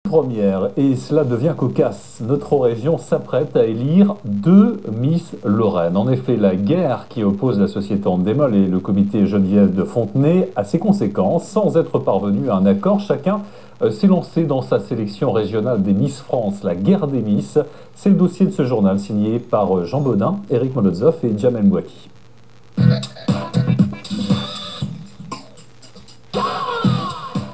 Première, et cela devient cocasse. Notre région s'apprête à élire 2 Miss Lorraine. En effet, la guerre qui oppose la société Endemol et le comité Geneviève de Fontenay a ses conséquences. Sans être parvenu à un accord, chacun s'est lancé dans sa sélection régionale des Miss France, la guerre des Miss. C'est le dossier de ce journal signé par Jean Bodin, Eric Molotov et Jamel Mouaki.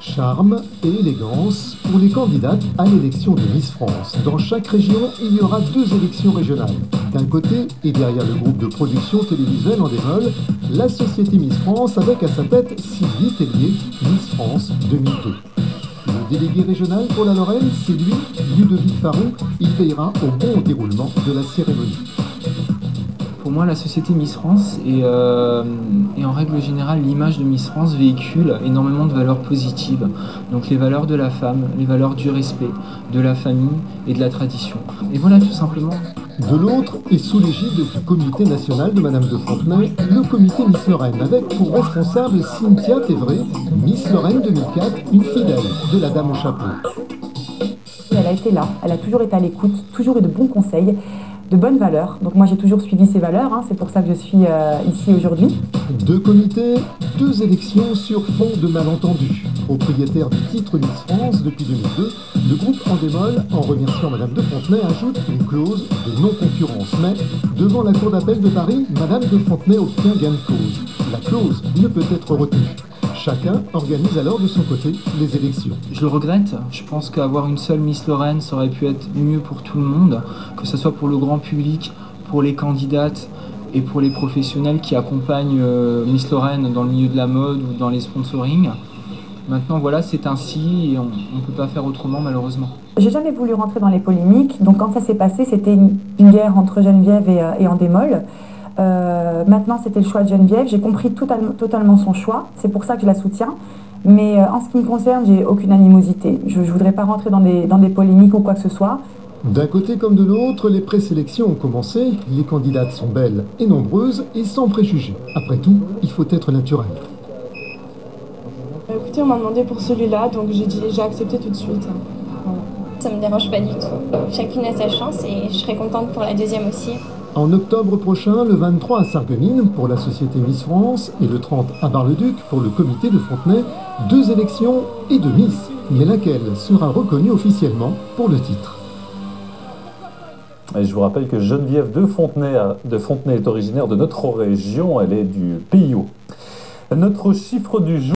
Charme et élégance pour les candidates à l'élection de Miss France. Dans chaque région, il y aura 2 élections régionales. D'un côté, et derrière le groupe de production télévisuelle Endemol, la société Miss France avec à sa tête Sylvie Tellier, Miss France 2002. Le délégué régional pour la Lorraine, c'est lui, Ludovic Farou. Il veillera au bon déroulement de la cérémonie. Pour moi, la société Miss France et en règle générale, l'image de Miss France véhicule énormément de valeurs positives. Donc les valeurs de la femme, les valeurs du respect, de la famille et de la tradition. Et voilà, tout simplement. De l'autre, et sous l'égide du comité national de Madame de Fontenay, le comité Miss Lorraine, avec pour responsable Cynthia Thévré, Miss Lorraine 2004, une fidèle de la dame au chapeau. Elle a été là, elle a toujours été à l'écoute, toujours eu de bons conseils, de bonnes valeurs. Donc moi j'ai toujours suivi ces valeurs, c'est pour ça que je suis ici aujourd'hui. 2 comités, 2 élections sur fond de malentendus. Propriétaire du titre Miss France depuis 2002, le groupe Endemol, en remerciant Madame de Fontenay, ajoute une clause de non-concurrence. Mais devant la Cour d'appel de Paris, Madame de Fontenay obtient gain de cause. La clause ne peut être retenue. Chacun organise alors de son côté les élections. Je le regrette. Je pense qu'avoir une seule Miss Lorraine, ça aurait pu être mieux pour tout le monde, que ce soit pour le grand public, pour les candidates et pour les professionnels qui accompagnent Miss Lorraine dans le milieu de la mode ou dans les sponsorings. Maintenant, voilà, c'est ainsi et on ne peut pas faire autrement, malheureusement. J'ai jamais voulu rentrer dans les polémiques, donc quand ça s'est passé, c'était une guerre entre Geneviève et Endemol. Maintenant, c'était le choix de Geneviève. J'ai compris totalement son choix. C'est pour ça que je la soutiens. Mais en ce qui me concerne, j'ai aucune animosité. Je ne voudrais pas rentrer dans des polémiques ou quoi que ce soit. D'un côté comme de l'autre, les présélections ont commencé. Les candidates sont belles et nombreuses et sans préjugés. Après tout, il faut être naturel. Écoutez, on m'a demandé pour celui-là, donc j'ai accepté tout de suite. Voilà. Ça me dérange pas du tout. Chacune a sa chance et je serai contente pour la deuxième aussi. En octobre prochain, le 23 à Sarreguemines pour la société Miss France et le 30 à Bar-le-Duc pour le comité de Fontenay, 2 élections et 2 Miss, mais laquelle sera reconnue officiellement pour le titre. Et je vous rappelle que Geneviève de Fontenay est originaire de notre région, elle est du PIO. Notre chiffre du jour.